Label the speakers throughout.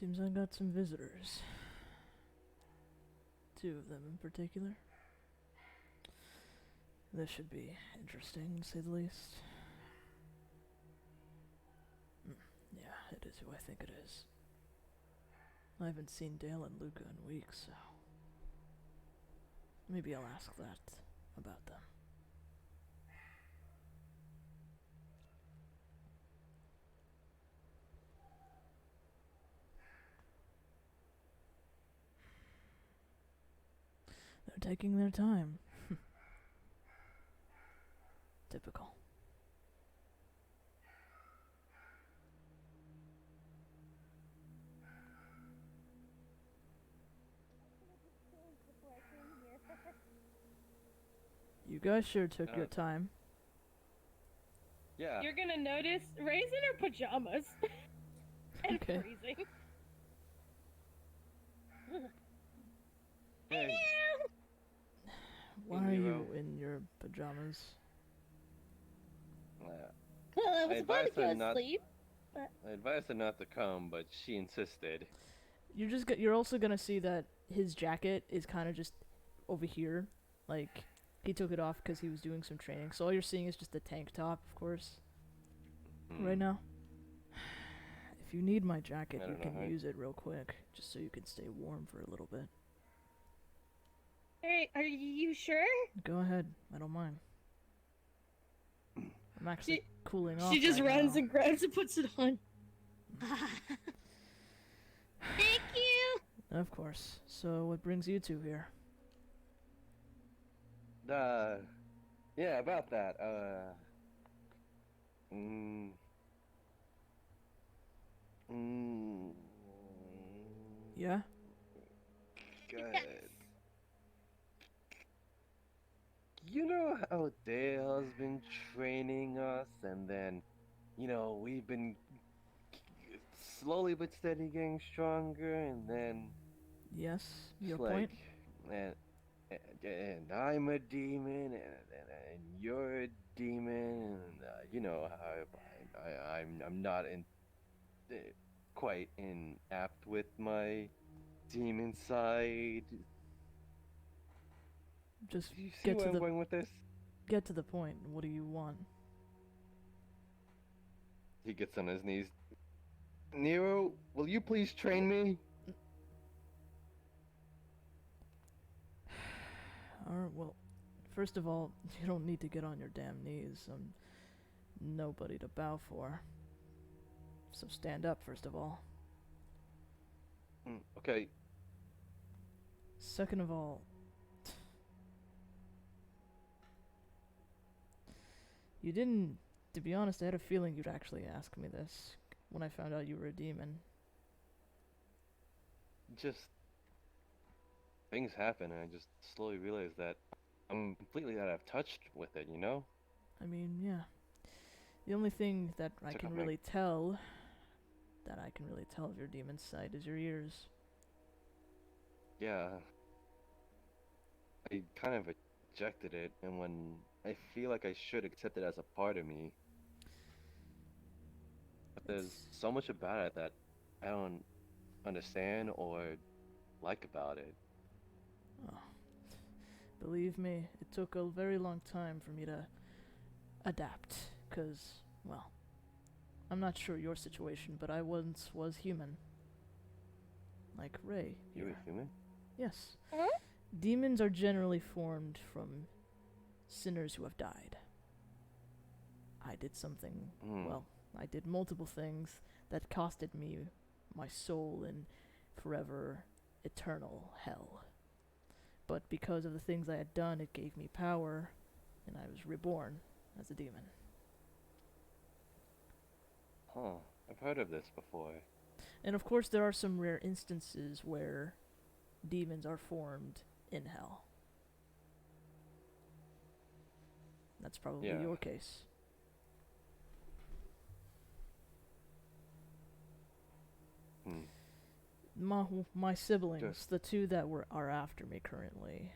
Speaker 1: Seems I got some visitors. 2 of them in particular. This should be interesting, to say the least. Yeah, it is who I think it is. I haven't seen Dale and Luca in weeks, so... maybe I'll ask that about them. They're taking their time. Typical. You guys sure took your time.
Speaker 2: Yeah.
Speaker 3: You're gonna notice Ray's in her pajamas. And
Speaker 1: Okay.
Speaker 3: freezing.
Speaker 2: Hey,
Speaker 1: Why are
Speaker 2: Nero.
Speaker 1: you in your pajamas?
Speaker 3: Well, I was about to go to sleep.
Speaker 2: I advised her not to come, but she insisted.
Speaker 1: You're also gonna see that his jacket is kind of just over here. Like, he took it off because he was doing some training. So all you're seeing is just the tank top, of course. Right now. If you need my jacket, you can use it real quick, just so you can stay warm for a little bit.
Speaker 3: Hey, are you sure?
Speaker 1: Go ahead, I don't mind. I'm actually cooling off.
Speaker 3: She just
Speaker 1: right
Speaker 3: runs
Speaker 1: now.
Speaker 3: and grabs and puts it on. Thank you!
Speaker 1: Of course. So what brings you two here?
Speaker 2: Yeah, about that,
Speaker 1: Yeah?
Speaker 2: Good. You know how Dale's been training us, and then, we've been slowly but steady getting stronger, and then...
Speaker 1: Yes, your
Speaker 2: like,
Speaker 1: point?
Speaker 2: and I'm a demon, and you're a demon, and you know how I'm not quite apt with my demon side.
Speaker 1: Just
Speaker 2: You see
Speaker 1: get
Speaker 2: where
Speaker 1: to
Speaker 2: I'm
Speaker 1: the
Speaker 2: going with this?
Speaker 1: get to the point. What do you want?
Speaker 2: He gets on his knees. Nero, will you please train me?
Speaker 1: Alright, well, first of all, you don't need to get on your damn knees. I'm nobody to bow for. So stand up, first of all.
Speaker 2: Okay.
Speaker 1: Second of all, you didn't... To be honest, I had a feeling you'd actually ask me this when I found out you were a demon.
Speaker 2: Just... things happen, and I just slowly realized that I'm completely out of touch with it, you know?
Speaker 1: I mean, yeah. The only thing that I can really tell... that I can really tell of your demon's side is your ears.
Speaker 2: Yeah. I kind of rejected it, and when I feel like I should accept it as a part of me, but there's so much about it that I don't understand or like about it.
Speaker 1: Oh. Believe me, it took a very long time for me to adapt, 'cause, well, I'm not sure your situation, but I once was human. Like Ray.
Speaker 2: You were human?
Speaker 1: Yes. Demons are generally formed from sinners who have died. I did something, well, I did multiple things that costed me my soul in forever, eternal hell. But because of the things I had done, it gave me power, and I was reborn as a demon.
Speaker 2: Huh. I've heard of this before.
Speaker 1: And of course there are some rare instances where demons are formed in hell. That's probably your case. My siblings, the 2 that are after me currently,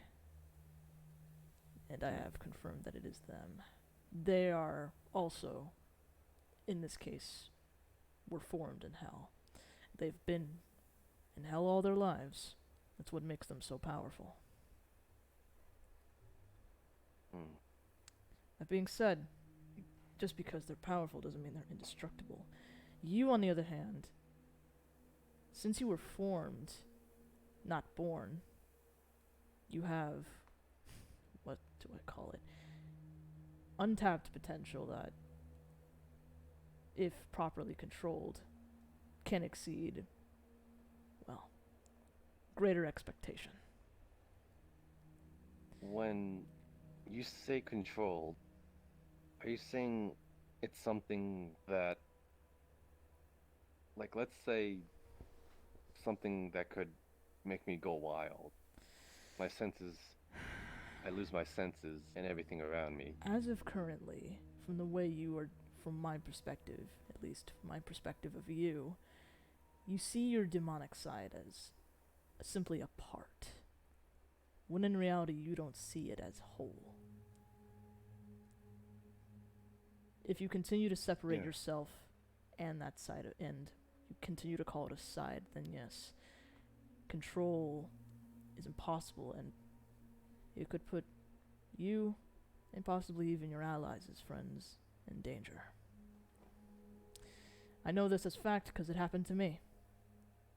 Speaker 1: and I have confirmed that it is them, they are also, in this case, were formed in hell. They've been in hell all their lives. That's what makes them so powerful.
Speaker 2: Hmm.
Speaker 1: That being said, just because they're powerful doesn't mean they're indestructible. You, on the other hand, since you were formed, not born, you have, what do I call it? Untapped potential that, if properly controlled, can exceed, well, greater expectation.
Speaker 2: When you say controlled, are you saying it's something that, like, let's say something that could make me go wild? My senses, I lose my senses and everything around me.
Speaker 1: As of currently, from the way you are, from my perspective, at least my perspective of you, you see your demonic side as simply a part, when in reality you don't see it as whole. If you continue to separate yourself and that side, and you continue to call it a side, then yes, control is impossible, and it could put you, and possibly even your allies as friends, in danger. I know this as fact because it happened to me.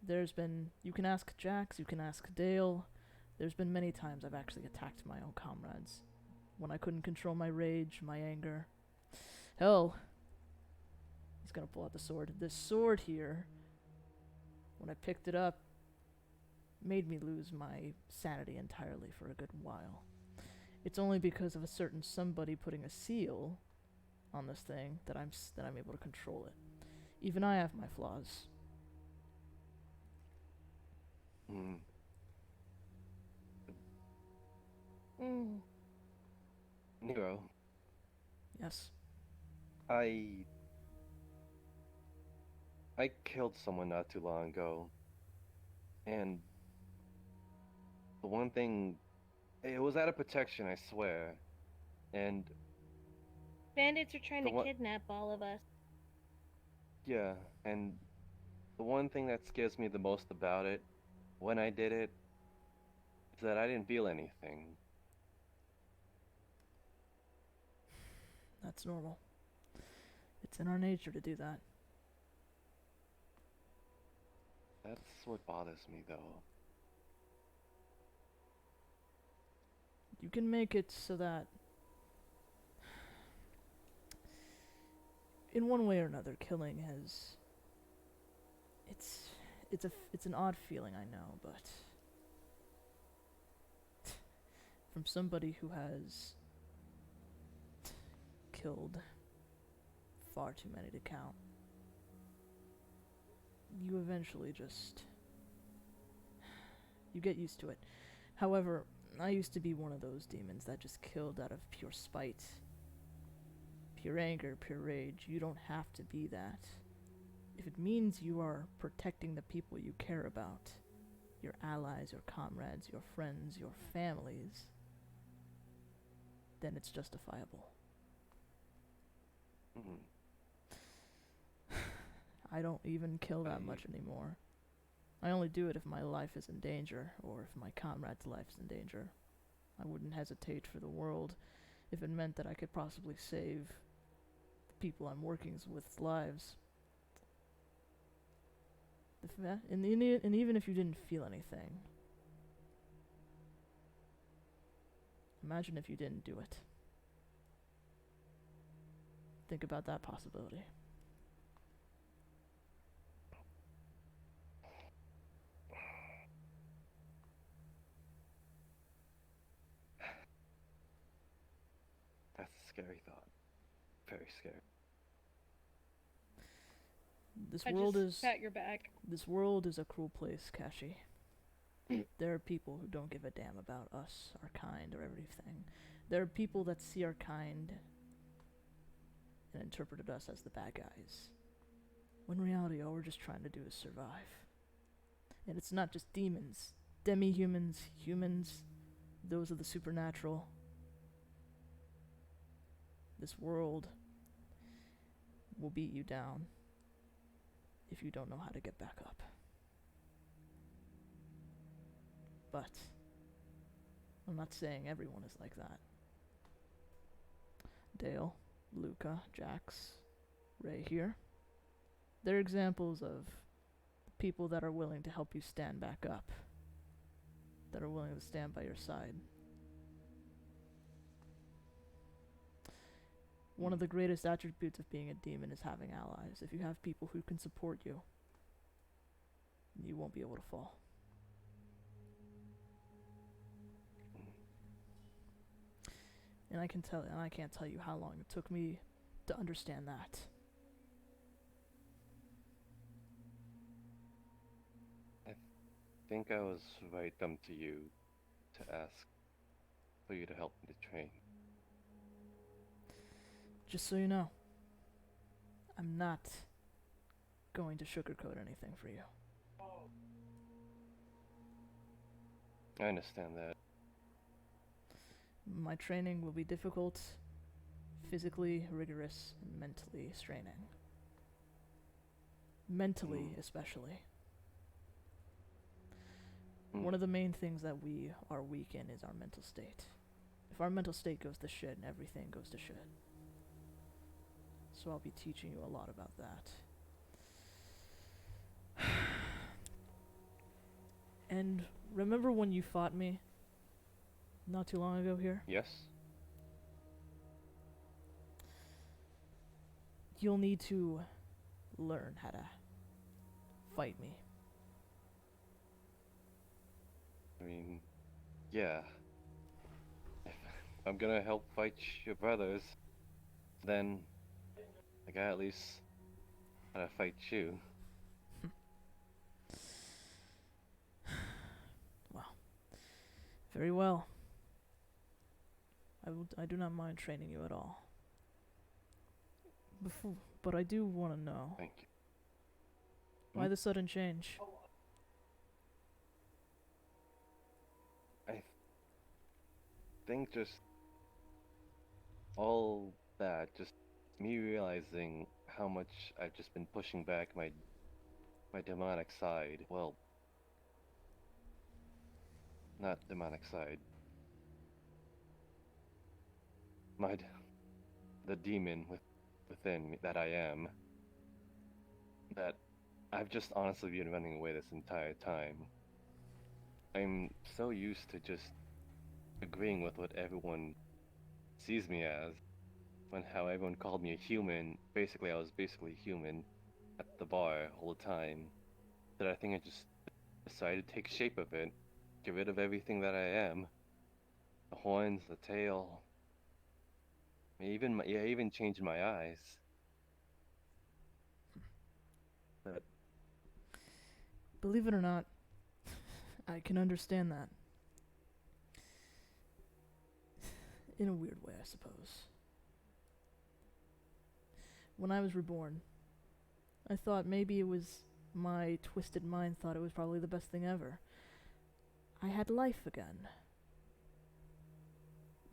Speaker 1: You can ask Jax, you can ask Dale, there's been many times I've actually attacked my own comrades, when I couldn't control my rage, my anger. Hell, he's gonna pull out the sword. This sword here, when I picked it up, made me lose my sanity entirely for a good while. It's only because of a certain somebody putting a seal on this thing that I'm able to control it. Even I have my flaws.
Speaker 2: Hmm. Nero,
Speaker 1: Yes.
Speaker 2: I killed someone not too long ago, and the one thing, it was out of protection, I swear, and
Speaker 3: Bandits are trying
Speaker 2: the
Speaker 3: to
Speaker 2: one,
Speaker 3: kidnap all of us.
Speaker 2: yeah, and the one thing that scares me the most about it, when I did it, is that I didn't feel anything.
Speaker 1: That's normal. It's in our nature to do that.
Speaker 2: That's what bothers me, though.
Speaker 1: You can make it so that, in one way or another, killing has... It's an odd feeling, I know, but... from somebody who has killed far too many to count, you eventually just... you get used to it. However, I used to be one of those demons that just killed out of pure spite, pure anger, pure rage. You don't have to be that. If it means you are protecting the people you care about, your allies, your comrades, your friends, your families, then it's justifiable.
Speaker 2: Mm.
Speaker 1: I don't even kill that much anymore. I only do it if my life is in danger, or if my comrade's life is in danger. I wouldn't hesitate for the world if it meant that I could possibly save the people I'm working with lives. And even if you didn't feel anything, imagine if you didn't do it. Think about that possibility.
Speaker 2: That's a scary thought. Very scary.
Speaker 1: This
Speaker 3: I
Speaker 1: world
Speaker 3: just
Speaker 1: is
Speaker 3: pat your back.
Speaker 1: This world is a cruel place, Kashi. There are people who don't give a damn about us, our kind, or everything. There are people that see our kind and interpreted us as the bad guys. When in reality, all we're just trying to do is survive. And it's not just demons. Demi-humans, humans, those are the supernatural. This world will beat you down if you don't know how to get back up. But I'm not saying everyone is like that. Dale, Luca, Jax, Ray here. They're examples of people that are willing to help you stand back up, that are willing to stand by your side. One of the greatest attributes of being a demon is having allies. If you have people who can support you, you won't be able to fall. And I can't tell you how long it took me to understand that.
Speaker 2: I think I was right dumb to you to ask for you to help me to train.
Speaker 1: Just so you know, I'm not going to sugarcoat anything for you.
Speaker 2: I understand that.
Speaker 1: My training will be difficult, physically rigorous, and mentally straining. Mentally, especially. One of the main things that we are weak in is our mental state. If our mental state goes to shit, everything goes to shit. So I'll be teaching you a lot about that. And remember when you fought me not too long ago here?
Speaker 2: Yes?
Speaker 1: You'll need to learn how to fight me.
Speaker 2: I mean, yeah. If I'm gonna help fight your brothers, then I gotta at least how to fight you.
Speaker 1: Well, very well. I do not mind training you at all. But I do want to know
Speaker 2: Thank you.
Speaker 1: why the sudden change.
Speaker 2: I think just all that, just me realizing how much I've just been pushing back my demonic side. Well, not demonic side. The demon within me that I am. That I've just honestly been running away this entire time. I'm so used to just agreeing with what everyone sees me as. When how everyone called me a human, I was basically human at the bar all the time. That I think I just decided to take shape of it, get rid of everything that I am. The horns, the tail, even changed my eyes. But
Speaker 1: Believe it or not, I can understand that. In a weird way, I suppose. When I was reborn, I thought maybe it was my twisted mind thought it was probably the best thing ever. I had life again.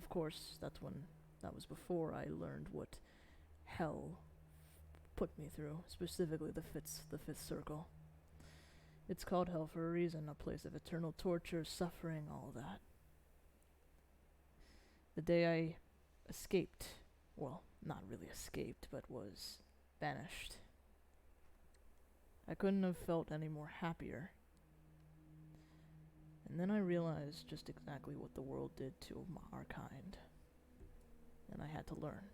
Speaker 1: Of course, that was before I learned what hell put me through, specifically the fifth circle. It's called hell for a reason, a place of eternal torture, suffering, all that. The day I escaped, well, not really escaped, but was banished, I couldn't have felt any more happier. And then I realized just exactly what the world did to our kind. And I had to learn.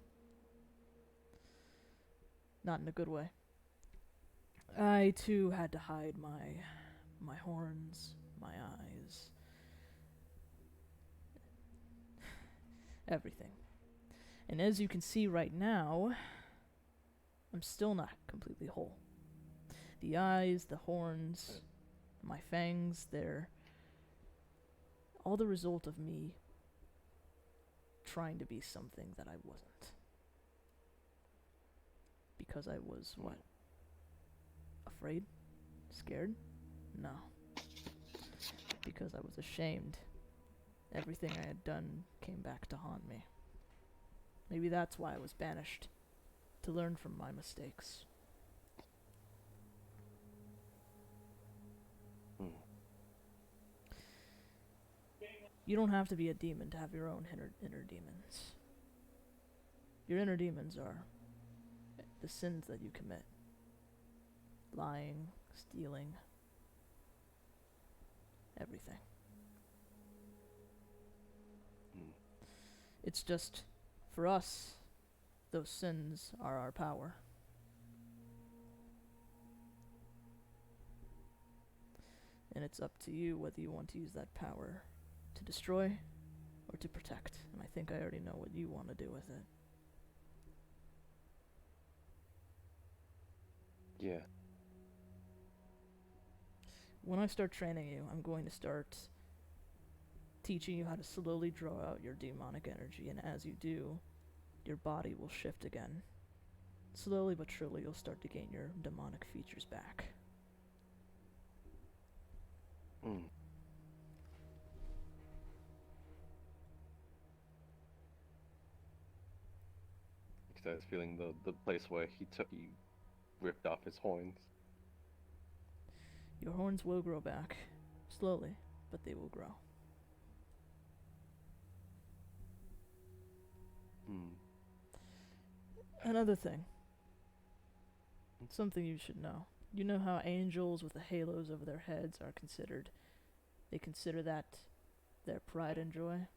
Speaker 1: Not in a good way. I too had to hide my horns, my eyes, everything. And as you can see right now, I'm still not completely whole. The eyes, the horns, my fangs, they're all the result of me trying to be something that I wasn't. Because I was what? Afraid? Scared? No. Because I was ashamed. Everything I had done came back to haunt me. Maybe that's why I was banished. To learn from my mistakes. You don't have to be a demon to have your own inner demons. Your inner demons are the sins that you commit. Lying, stealing, everything. It's just, for us, those sins are our power. And it's up to you whether you want to use that power to destroy or to protect. And I think I already know what you want to do with it.
Speaker 2: Yeah.
Speaker 1: When I start training you, I'm going to start teaching you how to slowly draw out your demonic energy, and as you do, your body will shift again. Slowly but surely, you'll start to gain your demonic features back.
Speaker 2: He starts feeling the place where he ripped off his horns.
Speaker 1: Your horns will grow back, slowly, but they will grow. Another thing. Something you should know. You know how angels with the halos over their heads are considered? They consider that their pride and joy?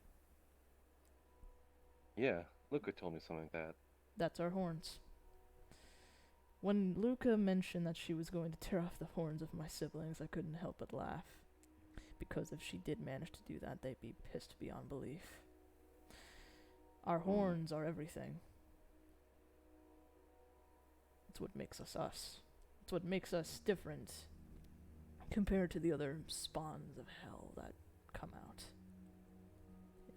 Speaker 2: Yeah, Luca told me something like that.
Speaker 1: That's our horns. When Luca mentioned that she was going to tear off the horns of my siblings, I couldn't help but laugh. Because if she did manage to do that, they'd be pissed beyond belief. Our horns are everything. It's what makes us us. It's what makes us different compared to the other spawns of hell that come out.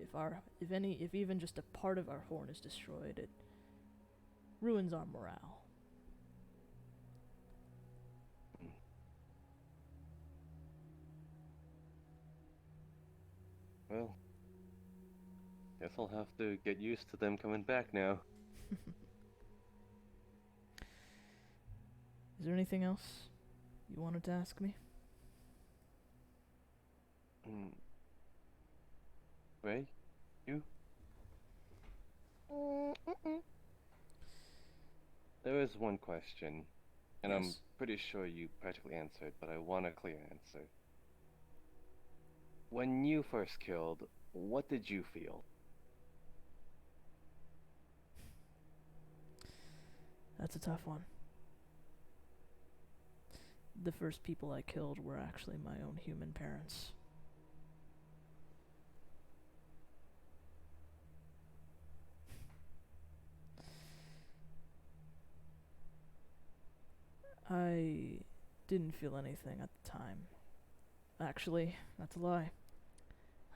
Speaker 1: If even just a part of our horn is destroyed, it ruins our morale.
Speaker 2: Well, guess I'll have to get used to them coming back now.
Speaker 1: Is there anything else you wanted to ask me?
Speaker 2: Ray? You? There is one question, and
Speaker 1: Yes.
Speaker 2: I'm pretty sure you practically answered, but I want a clear answer. When you first killed, what did you feel?
Speaker 1: That's a tough one. The first people I killed were actually my own human parents. I didn't feel anything at the time. Actually, that's a lie.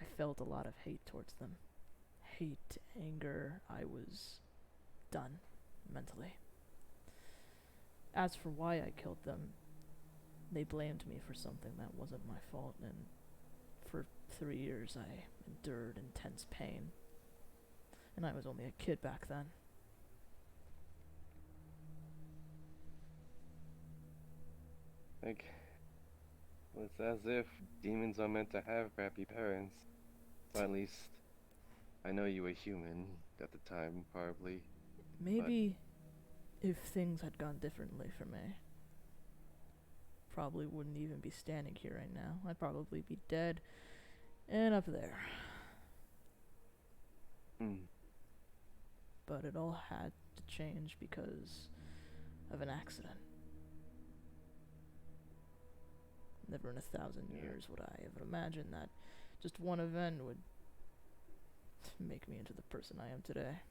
Speaker 1: I felt a lot of hate towards them. Hate, anger. I was done mentally. As for why I killed them, they blamed me for something that wasn't my fault, and for 3 years I endured intense pain. And I was only a kid back then.
Speaker 2: Like, it's as if demons are meant to have crappy parents. Or at least, I know you were human at the time, probably.
Speaker 1: Maybe if things had gone differently for me, probably wouldn't even be standing here right now. I'd probably be dead and up there. But it all had to change because of an accident. Never in 1,000 years would I have imagined that just one event would make me into the person I am today.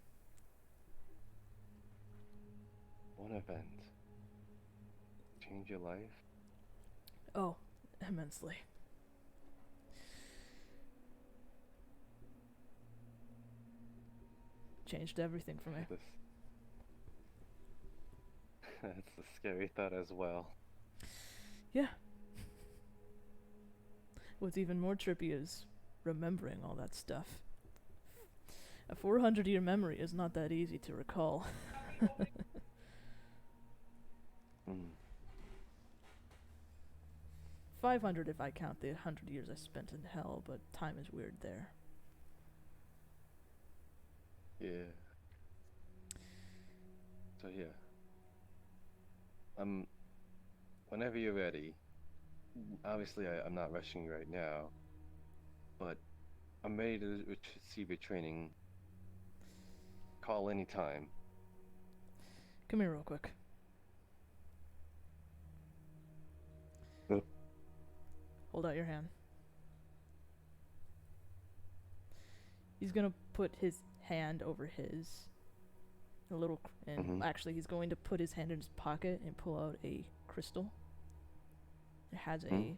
Speaker 2: One event. Change your life?
Speaker 1: Oh, immensely. Changed everything for me.
Speaker 2: That's a scary thought as well.
Speaker 1: Yeah. What's even more trippy is remembering all that stuff. A 400-year memory is not that easy to recall. 500 if I count the 100 years I spent in hell, but time is weird there.
Speaker 2: Yeah. So yeah. Whenever you're ready. Obviously, I'm not rushing you right now, but I'm ready to receive your training. Call anytime.
Speaker 1: Come here real quick.
Speaker 2: Oh.
Speaker 1: Hold out your hand. He's gonna put his hand over his. Actually, he's going to put his hand in his pocket and pull out a crystal. It has a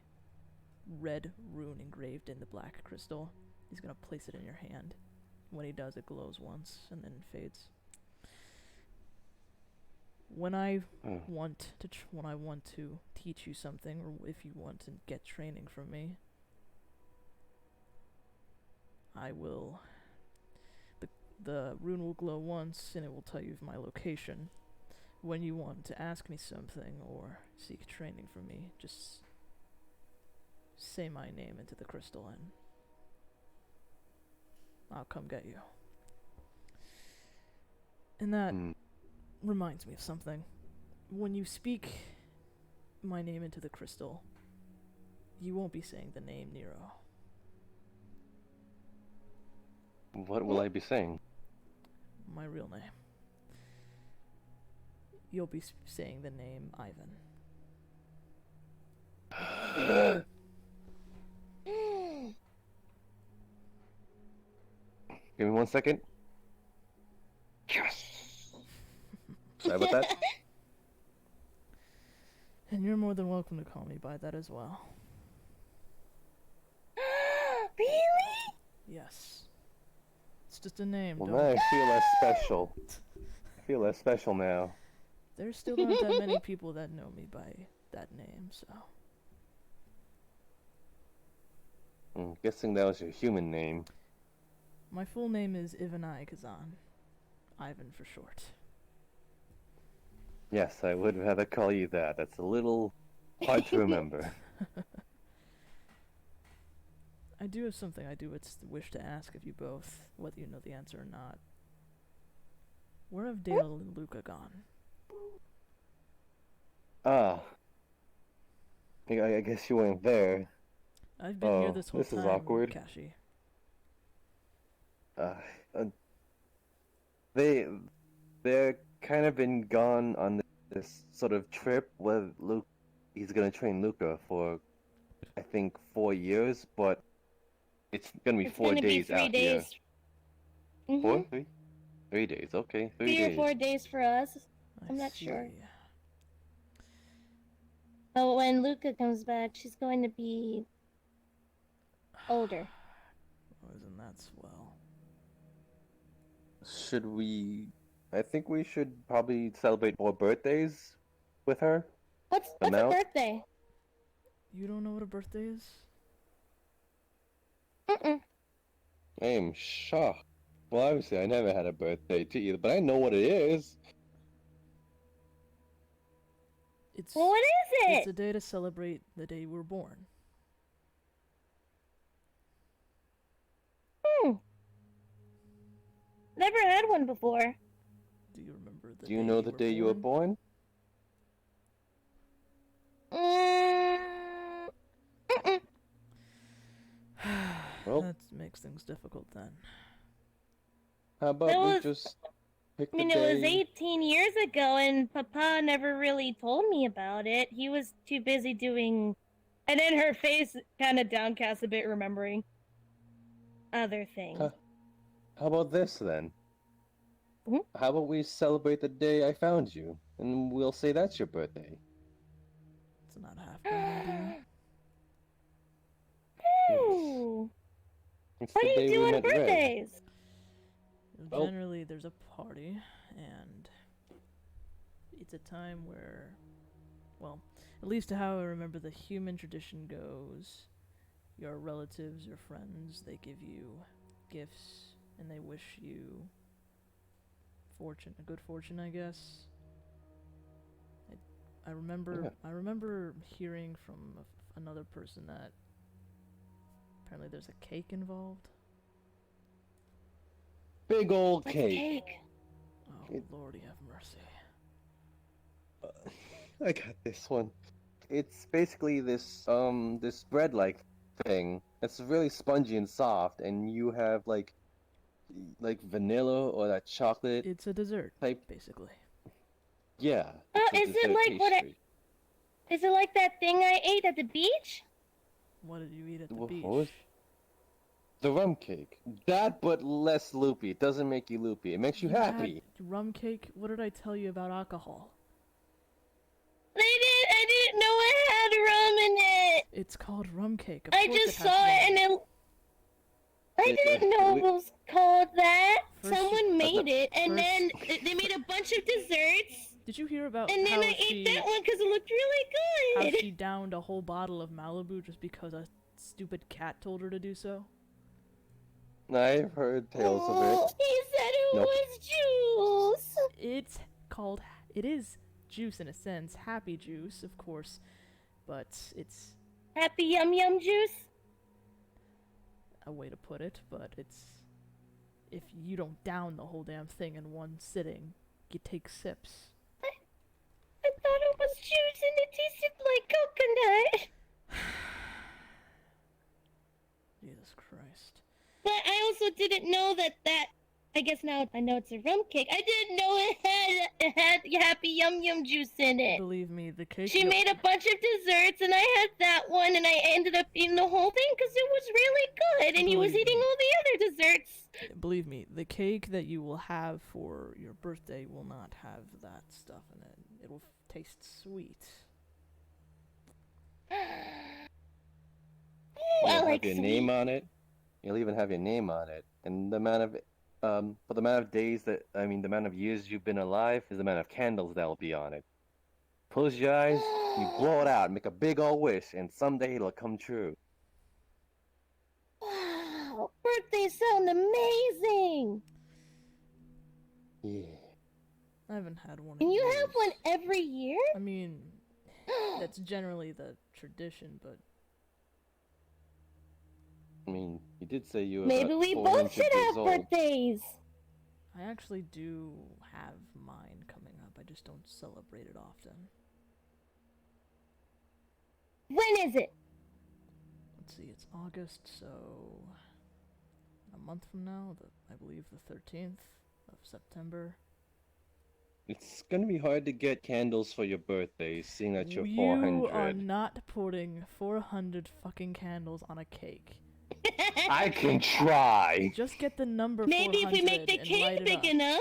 Speaker 1: red rune engraved in the black crystal. He's gonna place it in your hand. When he does, it glows once and then fades. When I want to teach you something, or if you want to get training from me, I will. The rune will glow once, and it will tell you my location. When you want to ask me something or seek training from me, just say my name into the crystal, and I'll come get you. And that reminds me of something. When you speak my name into the crystal, you won't be saying the name Nero.
Speaker 2: What will I be saying?
Speaker 1: My real name. You'll be saying the name Ivan.
Speaker 2: Give me 1 second. Yes! Sorry about that.
Speaker 1: And you're more than welcome to call me by that as well.
Speaker 3: Really?
Speaker 1: Yes. It's just a name,
Speaker 2: Well,
Speaker 1: don't...
Speaker 2: now I feel less special. I feel less special now.
Speaker 1: There still aren't that many people that know me by that name, so...
Speaker 2: I'm guessing that was your human name.
Speaker 1: My full name is Ivanai Kazan. Ivan for short.
Speaker 2: Yes, I would rather call you that. That's a little hard to remember.
Speaker 1: I do have something I do wish to ask of you both, whether you know the answer or not. Where have Dale and Luca gone?
Speaker 2: Ah. I guess you weren't there.
Speaker 1: I've been here this whole
Speaker 2: this
Speaker 1: time,
Speaker 2: is awkward.
Speaker 1: Kashi.
Speaker 2: They're kind of been gone on this sort of trip where he's gonna train Luca for, I think, 4 years, but it's gonna be 4 days out here. 4? 3? 3 days, okay. 3 days.
Speaker 3: 3 or 4 days for us. I'm not sure. But when Luca comes back, she's going to be older.
Speaker 1: Oh, isn't that swell?
Speaker 2: Should we... I think we should probably celebrate more birthdays with her.
Speaker 3: What's a birthday?
Speaker 1: You don't know what a birthday is?
Speaker 3: Mm-mm.
Speaker 2: I am shocked. Well, obviously, I never had a birthday too either, but I know what it is.
Speaker 3: Well, what is it?
Speaker 1: It's a day to celebrate the day you were born.
Speaker 3: Never had one before.
Speaker 1: Do you remember the
Speaker 2: Do you know the day you were born? Well,
Speaker 1: that makes things difficult then.
Speaker 2: How about we just pick the day?
Speaker 3: It was 18 years ago, and Papa never really told me about it. He was too busy doing... And then her face kind of downcast a bit, remembering other things.
Speaker 2: How about this, then? How about we celebrate the day I found you, and we'll say that's your birthday.
Speaker 1: It's not half bad idea.
Speaker 3: Ooh.
Speaker 2: It's
Speaker 3: What
Speaker 2: the
Speaker 3: do
Speaker 2: day
Speaker 3: you do
Speaker 2: we
Speaker 3: on
Speaker 2: met
Speaker 3: birthdays?
Speaker 1: Generally, there's a party, and it's a time where, well, at least how I remember the human tradition goes, your relatives, your friends, they give you gifts, and they wish you good fortune, I guess. I remember hearing from another person that apparently there's a cake involved.
Speaker 2: Big old
Speaker 3: What's
Speaker 2: cake.
Speaker 3: cake?
Speaker 1: Oh, Lordy have mercy.
Speaker 2: I got this one. It's basically this this bread-like thing. It's really spongy and soft, and you have like vanilla or that chocolate
Speaker 1: It's a dessert,
Speaker 2: type.
Speaker 1: basically.
Speaker 2: Yeah.
Speaker 3: Oh,
Speaker 2: it's a
Speaker 3: is it
Speaker 2: dessert
Speaker 3: like what I?
Speaker 2: pastry.
Speaker 3: Is it like that thing I ate at the beach?
Speaker 1: What did you eat at the
Speaker 2: What
Speaker 1: beach?
Speaker 2: was- The rum cake. That, but less loopy. It doesn't make you loopy. It makes you happy.
Speaker 1: Had rum cake? What did I tell you about alcohol?
Speaker 3: I didn't know it had rum in it.
Speaker 1: It's called rum cake. Of
Speaker 3: I
Speaker 1: course
Speaker 3: just
Speaker 1: it has
Speaker 3: saw it
Speaker 1: rum.
Speaker 3: and it. I didn't know it was called that.
Speaker 1: First
Speaker 3: Someone made it, and
Speaker 1: first-
Speaker 3: then they made a bunch of desserts,
Speaker 1: Did you hear about
Speaker 3: and then
Speaker 1: how
Speaker 3: I ate that one because it looked really
Speaker 1: how
Speaker 3: good.
Speaker 1: she downed a whole bottle of Malibu just because a stupid cat told her to do so?
Speaker 2: I've heard tales of
Speaker 3: Oh,
Speaker 2: it.
Speaker 3: he said it
Speaker 2: Nope.
Speaker 3: was juice.
Speaker 1: It's called. It is juice in a sense, happy juice, of course, but it's
Speaker 3: Happy yum yum juice.
Speaker 1: a way to put it. But it's if you don't down the whole damn thing in one sitting, you take sips.
Speaker 3: I thought it was juice and it tasted like coconut.
Speaker 1: Jesus Christ.
Speaker 3: But I also didn't know that. I guess now I know it's a rum cake. I didn't know it had happy yum yum juice in it.
Speaker 1: Believe me, the cake.
Speaker 3: She made a bunch of desserts, and I had that one, and I ended up eating the whole thing because it was really good, and he was
Speaker 1: Believe
Speaker 3: eating
Speaker 1: me.
Speaker 3: all the other desserts.
Speaker 1: Believe me, the cake that you will have for your birthday will not have that stuff in it. It'll taste sweet.
Speaker 2: You'll
Speaker 3: I
Speaker 2: have
Speaker 3: like
Speaker 2: your
Speaker 3: sweet.
Speaker 2: name on it. You'll even have your name on it. And the amount of for the amount of days the amount of years you've been alive is the amount of candles that'll be on it. Close your eyes, you blow it out, make a big old wish, and someday it'll come true.
Speaker 3: Wow, birthdays sound amazing.
Speaker 2: Yeah.
Speaker 1: I haven't had one.
Speaker 3: And
Speaker 1: in
Speaker 3: you
Speaker 1: years.
Speaker 3: have one every year?
Speaker 1: I mean, that's generally the tradition, but
Speaker 2: I mean, you did say you were
Speaker 3: Maybe
Speaker 2: about
Speaker 3: we
Speaker 2: 400
Speaker 3: both should
Speaker 2: years
Speaker 3: have
Speaker 2: old.
Speaker 3: birthdays.
Speaker 1: I actually do have mine coming up. I just don't celebrate it often.
Speaker 3: When is it?
Speaker 1: Let's see, it's August, so a month from now, I believe the 13th of September.
Speaker 2: It's gonna be hard to get candles for your birthday, seeing that you're
Speaker 1: You
Speaker 2: 400.
Speaker 1: are not putting 400 fucking candles on a cake.
Speaker 2: I can try.
Speaker 1: Just get the number
Speaker 3: Maybe if
Speaker 1: 400
Speaker 3: we make the
Speaker 1: and light
Speaker 3: cake
Speaker 1: it
Speaker 3: big
Speaker 1: up.
Speaker 3: enough.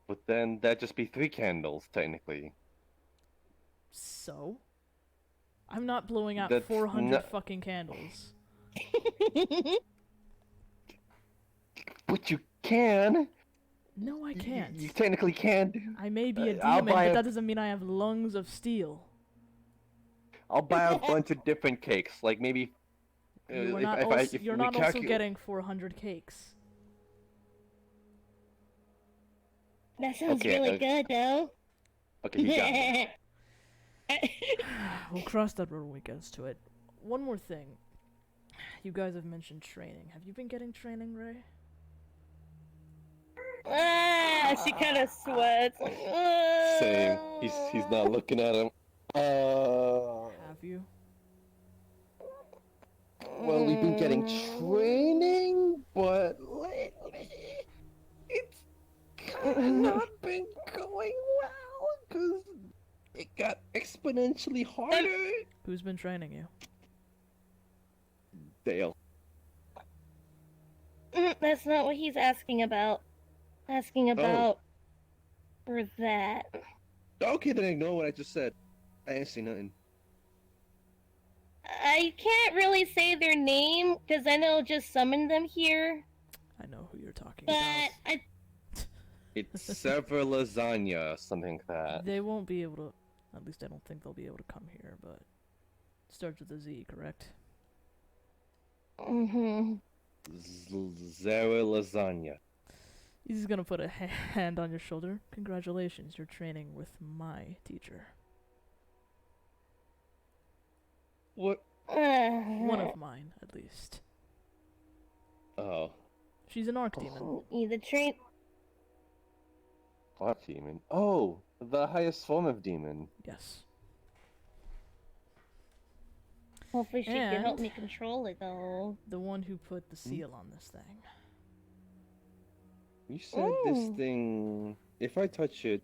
Speaker 2: But then that'd just be 3 candles, technically.
Speaker 1: So? I'm not blowing out
Speaker 2: That's
Speaker 1: 400
Speaker 2: not-
Speaker 1: fucking candles.
Speaker 2: But you can.
Speaker 1: No, I can't.
Speaker 2: You technically can.
Speaker 1: I may be a
Speaker 2: I'll
Speaker 1: demon,
Speaker 2: buy
Speaker 1: but
Speaker 2: a-
Speaker 1: that doesn't mean I have lungs of steel.
Speaker 2: I'll buy a bunch of different cakes, like maybe.
Speaker 1: You are
Speaker 2: if-
Speaker 1: not
Speaker 2: if I-
Speaker 1: also,
Speaker 2: if
Speaker 1: you're
Speaker 2: we
Speaker 1: not also
Speaker 2: calcu-
Speaker 1: getting 400 cakes.
Speaker 3: That sounds
Speaker 2: Okay,
Speaker 3: really good, though.
Speaker 2: Okay, you got it.
Speaker 1: We'll cross that road when we get to it. One more thing. You guys have mentioned training. Have you been getting training, Ray?
Speaker 3: She kind of sweats. Like,
Speaker 2: Same. He's not looking at him.
Speaker 1: Have you?
Speaker 2: Well, we've been getting training, but lately it's kind of not been going well because it got exponentially harder.
Speaker 1: Who's been training you?
Speaker 2: Dale.
Speaker 3: That's not what he's asking about. Asking about for that.
Speaker 2: Okay, then ignore what I just said. I ain't see nothing.
Speaker 3: I can't really say their name because I know just summon them here.
Speaker 1: I know who you're talking
Speaker 3: But
Speaker 1: about.
Speaker 2: It's Sever Lasagna, something like that.
Speaker 1: They won't be able to. At least I don't think they'll be able to come here, but. It starts with a Z, correct?
Speaker 2: Zera Lasagna.
Speaker 1: He's gonna put a hand on your shoulder. Congratulations, you're training with my teacher.
Speaker 2: What?
Speaker 1: One of mine, at least.
Speaker 2: Oh.
Speaker 1: She's an arc demon.
Speaker 3: The train.
Speaker 2: What demon? Oh, the highest form of demon.
Speaker 1: Yes.
Speaker 3: Hopefully she can help
Speaker 1: And-
Speaker 3: me control it, though.
Speaker 1: The one who put the seal on this thing.
Speaker 2: You said this
Speaker 3: Ooh.
Speaker 2: thing, if I touch it,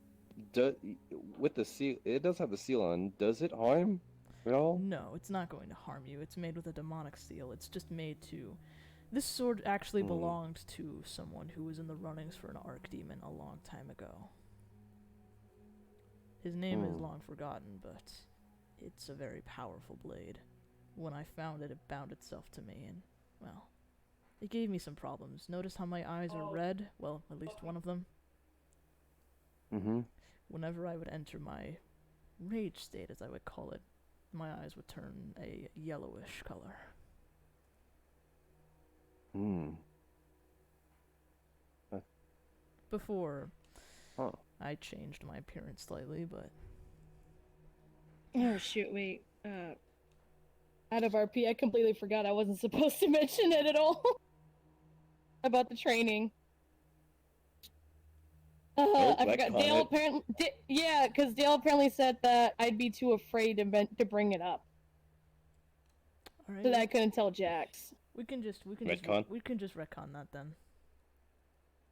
Speaker 2: with the seal, it does have the seal on. Does it harm at all?
Speaker 1: No, it's not going to harm you. It's made with a demonic seal. It's just made to... This sword actually belonged to someone who was in the runnings for an arc demon a long time ago. His name is long forgotten, but it's a very powerful blade. When I found it, it bound itself to me, and, well, it gave me some problems. Notice how my eyes are red? Well, at least one of them.
Speaker 2: Mm-hmm.
Speaker 1: Whenever I would enter my rage state, as I would call it, my eyes would turn a yellowish color.
Speaker 2: Hmm.
Speaker 1: Before
Speaker 2: Huh.
Speaker 1: I changed my appearance slightly, but
Speaker 3: Oh shoot! Wait. Out of RP, I completely forgot I wasn't supposed to mention it at all. About the training. I
Speaker 2: I
Speaker 3: forgot.
Speaker 2: caught
Speaker 3: Dale
Speaker 2: it.
Speaker 3: apparently, yeah, because Dale apparently said that I'd be too afraid to bring it up,
Speaker 1: all right,
Speaker 3: so that I couldn't tell Jax.
Speaker 1: we can just
Speaker 2: Retcon?
Speaker 1: retcon that then.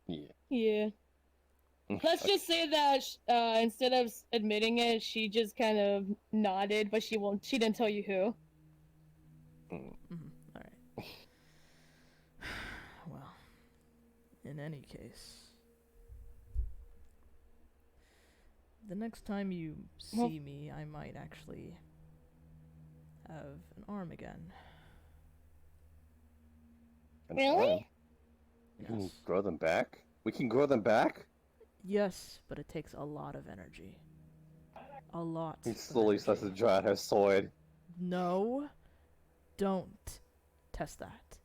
Speaker 2: Yeah.
Speaker 3: Yeah. Let's just say that instead of admitting it, she just kind of nodded, but she didn't tell you who.
Speaker 1: All right. Well, in any case, the next time you see me, I might actually have an arm again.
Speaker 2: An
Speaker 3: Really?
Speaker 2: arm? You can
Speaker 1: Yes.
Speaker 2: grow them back? We can grow them back?
Speaker 1: Yes, but it takes a lot of energy. A lot.
Speaker 2: He
Speaker 1: of
Speaker 2: slowly starts to
Speaker 1: energy.
Speaker 2: draw out her sword.
Speaker 1: No, don't test that.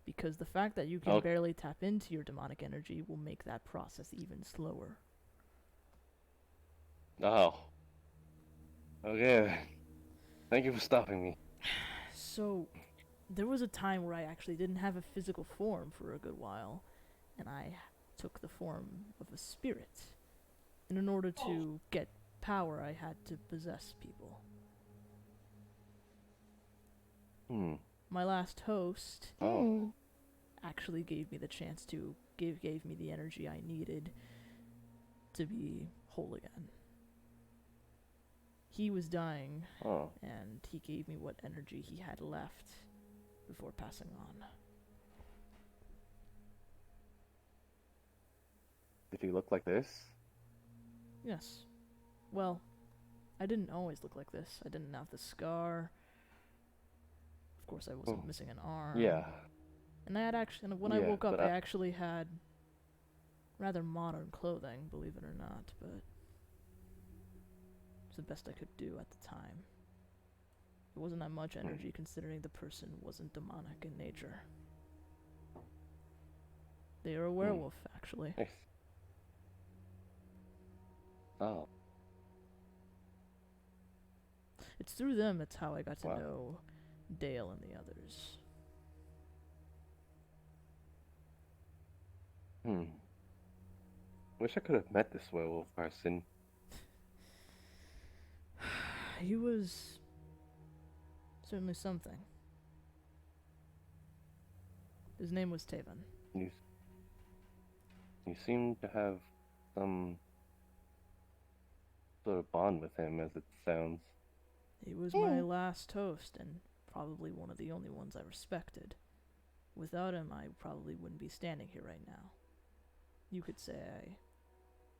Speaker 1: Because the fact that you can
Speaker 2: Okay.
Speaker 1: barely tap into your demonic energy will make that process even slower.
Speaker 2: Oh. Okay. Thank you for stopping me.
Speaker 1: So, there was a time where I actually didn't have a physical form for a good while, and I took the form of a spirit. And in order to get power, I had to possess people. My last host
Speaker 2: Oh.
Speaker 1: actually gave me the chance to gave me the energy I needed to be whole again. He was dying,
Speaker 2: Oh.
Speaker 1: and he gave me what energy he had left before passing on.
Speaker 2: Did he look like this?
Speaker 1: Yes. Well, I didn't always look like this. I didn't have the scar. Of course, I wasn't missing an arm.
Speaker 2: Yeah.
Speaker 1: And I had actually, when I
Speaker 2: Yeah,
Speaker 1: woke up,
Speaker 2: but
Speaker 1: I actually had rather modern clothing, believe it or not, but it's the best I could do at the time. It wasn't that much energy considering the person wasn't demonic in nature. They are a werewolf, actually.
Speaker 2: Nice. Oh.
Speaker 1: It's through them that's how I got to
Speaker 2: Wow.
Speaker 1: know Dale and the others.
Speaker 2: Wish I could have met this werewolf person.
Speaker 1: He was certainly something. His name was Taven.
Speaker 2: You seem to have some sort of bond with him, as it sounds.
Speaker 1: He was my last host, and probably one of the only ones I respected. Without him, I probably wouldn't be standing here right now. You could say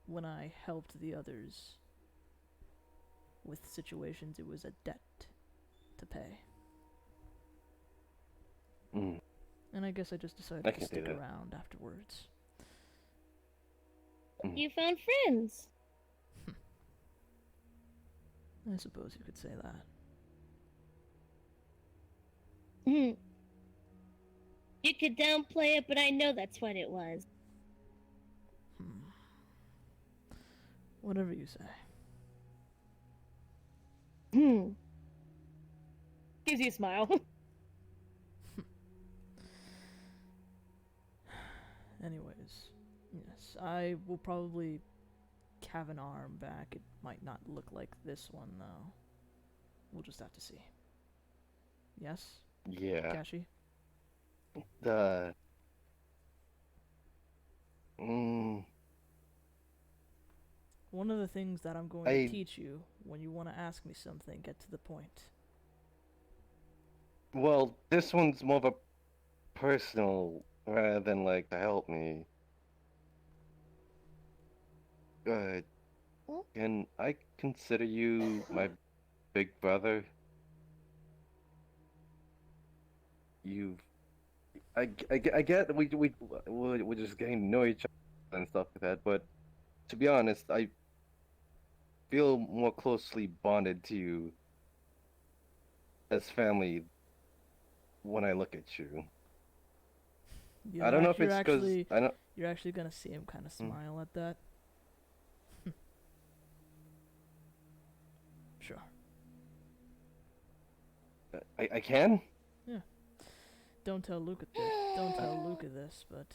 Speaker 1: when I helped the others with situations, it was a debt to pay. And I guess I just decided
Speaker 2: I
Speaker 1: to
Speaker 2: can see
Speaker 1: stick
Speaker 2: that.
Speaker 1: around afterwards.
Speaker 3: You found friends.
Speaker 1: I suppose you could say that.
Speaker 3: You could downplay it, but I know that's what it was.
Speaker 1: Whatever you say.
Speaker 3: Good Gives you a smile.
Speaker 1: Anyways, yes, I will probably have an arm back. It might not look like this one, though. We'll just have to see. Yes,
Speaker 2: Yeah.
Speaker 1: Kashi?
Speaker 2: The. Mm,
Speaker 1: One of the things that I'm going to teach you when you want to ask me something, get to the point.
Speaker 2: Well, this one's more of a personal rather than like to help me. Can I consider you my big brother? You, I get that we're just getting to know each other and stuff like that, but to be honest, I feel more closely bonded to you as family when I look at you. I don't know if it's because I don't.
Speaker 1: You're actually gonna see him kind of smile at that. Sure.
Speaker 2: I can?
Speaker 1: Yeah. Don't tell Luca this. Don't tell Luca this, but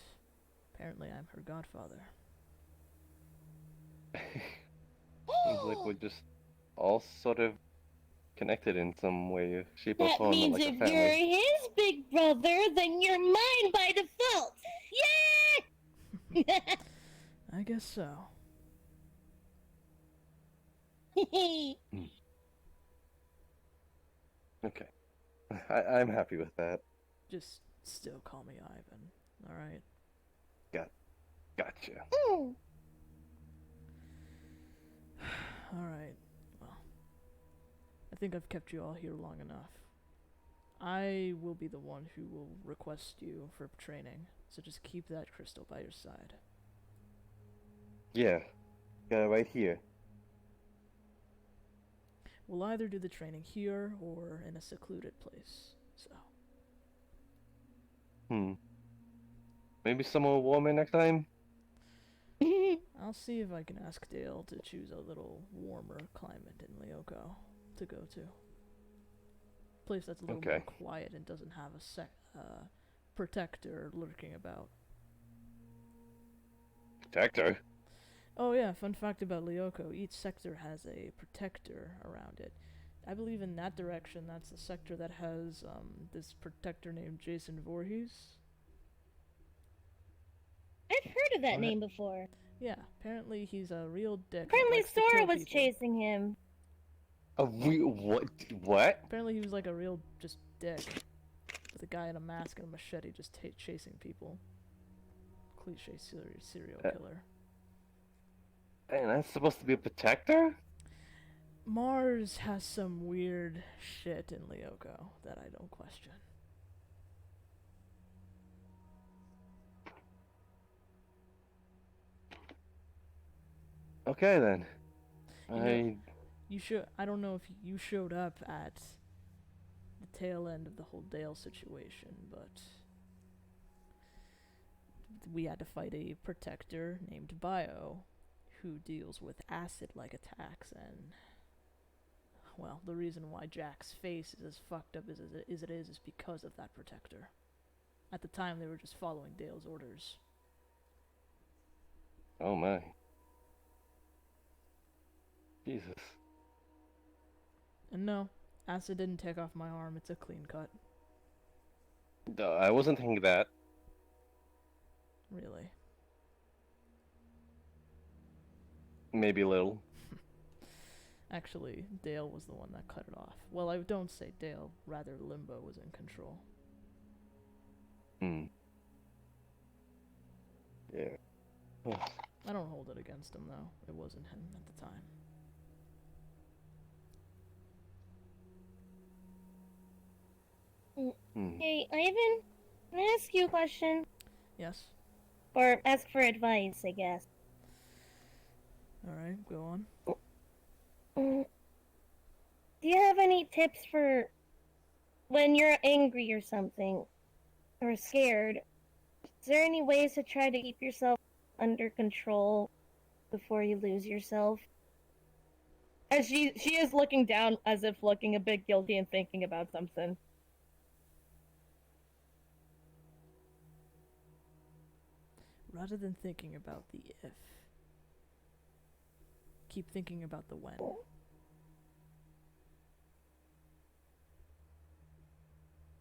Speaker 1: apparently I'm her godfather.
Speaker 2: Seems like we're just all sort of connected in some way, shape, or
Speaker 3: That
Speaker 2: form,
Speaker 3: means
Speaker 2: like a
Speaker 3: if
Speaker 2: family.
Speaker 3: you're his big brother, then you're mine by default. Yeah.
Speaker 1: I guess so.
Speaker 2: Okay. I'm happy with that.
Speaker 1: Just still call me Ivan, alright?
Speaker 2: Gotcha.
Speaker 1: Alright, well. I think I've kept you all here long enough. I will be the one who will request you for training, so just keep that crystal by your side.
Speaker 2: Yeah. Got it right here.
Speaker 1: We'll either do the training here or in a secluded place, so.
Speaker 2: Maybe some more warmer next time?
Speaker 1: I'll see if I can ask Dale to choose a little warmer climate in Lyoko to go to. Place that's a little more quiet and doesn't have a protector lurking about.
Speaker 2: Protector?
Speaker 1: Oh yeah, fun fact about Lyoko, each sector has a protector around it. I believe in that direction, that's the sector that has this protector named Jason Voorhees.
Speaker 3: I've heard of that name before.
Speaker 1: Yeah, apparently he's a real dick.
Speaker 3: Apparently Sora was chasing him.
Speaker 2: A real what?
Speaker 1: Apparently he was like a real just dick. With a guy in a mask and a machete just chasing people. Cliche serial killer.
Speaker 2: And that's supposed to be a protector?
Speaker 1: Mars has some weird shit in Lyoko that I don't question.
Speaker 2: Okay then.
Speaker 1: I don't know if you showed up at the tail end of the whole Dale situation, but we had to fight a protector named Bio who deals with acid-like attacks, and well, the reason why Jack's face is as fucked up as it is because of that protector. At the time, they were just following Dale's orders.
Speaker 2: Oh my. Jesus.
Speaker 1: And no, acid didn't take off my arm, it's a clean cut.
Speaker 2: I wasn't thinking that.
Speaker 1: Really.
Speaker 2: Maybe a little.
Speaker 1: Actually, Dale was the one that cut it off. Well, I don't say Dale, rather Limbo was in control.
Speaker 2: Yeah.
Speaker 1: I don't hold it against him, though. It wasn't him at the time.
Speaker 3: Hey, Ivan, can I ask you a question?
Speaker 1: Yes?
Speaker 3: Or ask for advice, I guess.
Speaker 1: Alright, go on.
Speaker 3: Do you have any tips for when you're angry or something? Or scared? Is there any ways to try to keep yourself under control before you lose yourself? As she is looking down as if looking a bit guilty and thinking about something.
Speaker 1: Rather than thinking about the if, keep thinking about the when.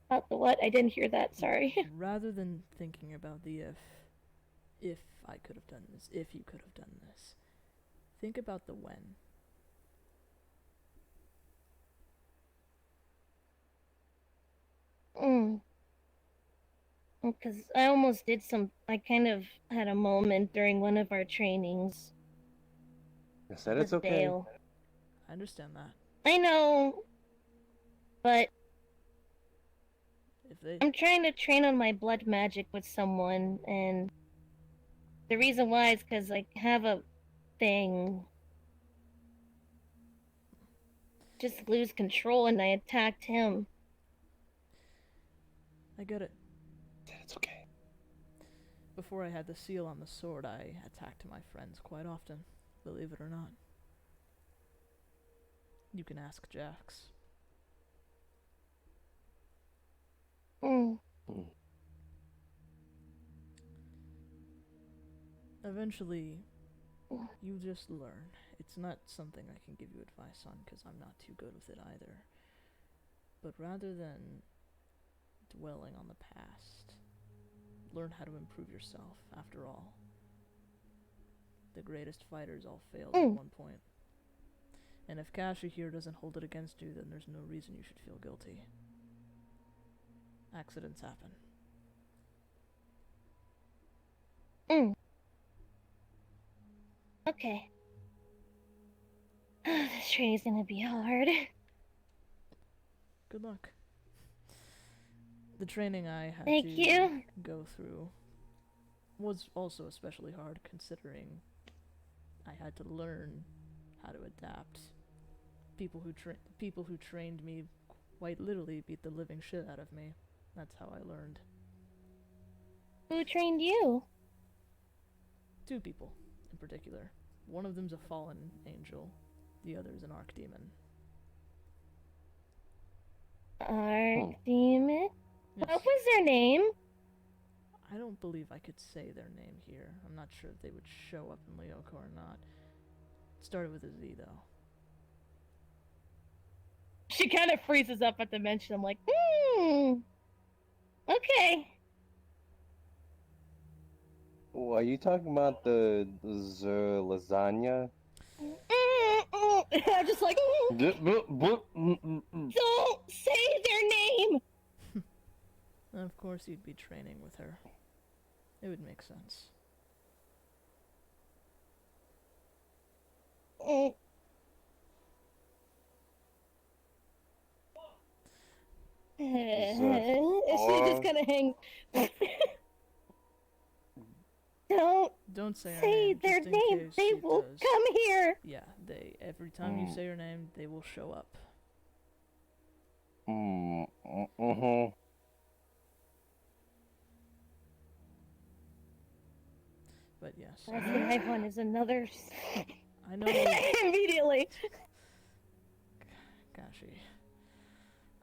Speaker 3: About the what? I didn't hear that, sorry.
Speaker 1: Rather than thinking about the if I could have done this, if you could have done this, think about the when.
Speaker 3: Because I almost did I kind of had a moment during one of our trainings.
Speaker 2: I said
Speaker 3: With
Speaker 2: it's okay.
Speaker 3: Dale.
Speaker 1: I understand that.
Speaker 3: I know, but I'm trying to train on my blood magic with someone, and the reason why is because I have a thing. Just lose control, and I attacked him.
Speaker 1: I get it.
Speaker 2: It's okay.
Speaker 1: Before I had the seal on the sword, I attacked my friends quite often, believe it or not. You can ask Jax. Eventually, you just learn. It's not something I can give you advice on because I'm not too good with it either. But rather than dwelling on the past, learn how to improve yourself. After all, the greatest fighters all failed at one point. And if Kashi here doesn't hold it against you, then there's no reason you should feel guilty. Accidents happen.
Speaker 3: Okay. This training's gonna be hard.
Speaker 1: Good luck. The training I had
Speaker 3: to
Speaker 1: go through was also especially hard, considering I had to learn how to adapt. People who trained me quite literally beat the living shit out of me. That's how I learned.
Speaker 3: Who trained you?
Speaker 1: 2 people, in particular. One of them's a fallen angel. The other is an archdemon.
Speaker 3: Archdemon?
Speaker 1: Yes.
Speaker 3: What was their name?
Speaker 1: I don't believe I could say their name here. I'm not sure if they would show up in Lyoko or not. It started with a Z, though.
Speaker 3: She kind of freezes up at the mention. I'm like, okay.
Speaker 2: Oh, are you talking about the lasagna?
Speaker 3: I'm just like, don't say their name!
Speaker 1: Of course you'd be training with her. It would make sense.
Speaker 3: She just kind of hangs.
Speaker 1: Don't say
Speaker 3: their name. They will come here.
Speaker 1: Yeah, every time you say her name, they will show up. But yes.
Speaker 3: That's what I want is another.
Speaker 1: I know.
Speaker 3: Immediately.
Speaker 1: Gosh,